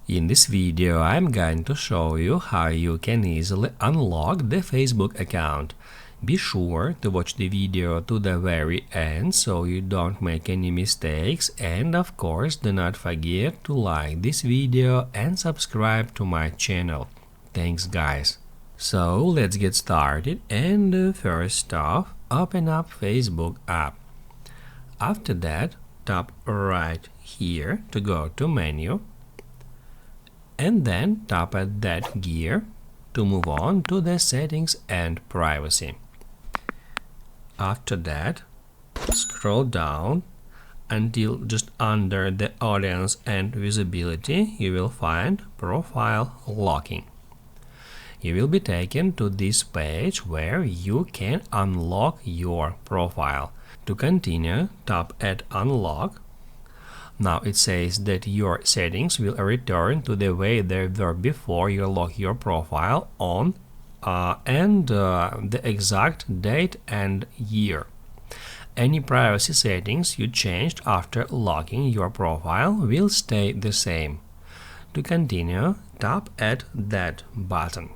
In this video, I'm going to show you how you can easily unlock the Facebook account. Be sure to watch the video to the very end so you don't make any mistakes, and of course do not forget to like this video and subscribe to my channel. Thanks guys. So let's get started, and first off, open up Facebook app. After that, tap right here to go to menu, and then tap at that gear to move on to the settings and privacy. After that, scroll down until just under the audience and visibility you will find profile locking. You will be taken to this page where you can unlock your profile. To continue, tap at unlock. Now it says that your settings will return to the way they were before you lock your profile on and the exact date and year. Any privacy settings you changed after locking your profile will stay the same. To continue, tap at that button.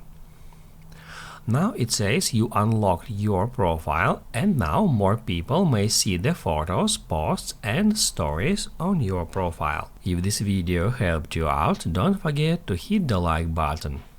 Now it says you unlocked your profile, and now more people may see the photos, posts and stories on your profile. If this video helped you out, don't forget to hit the like button.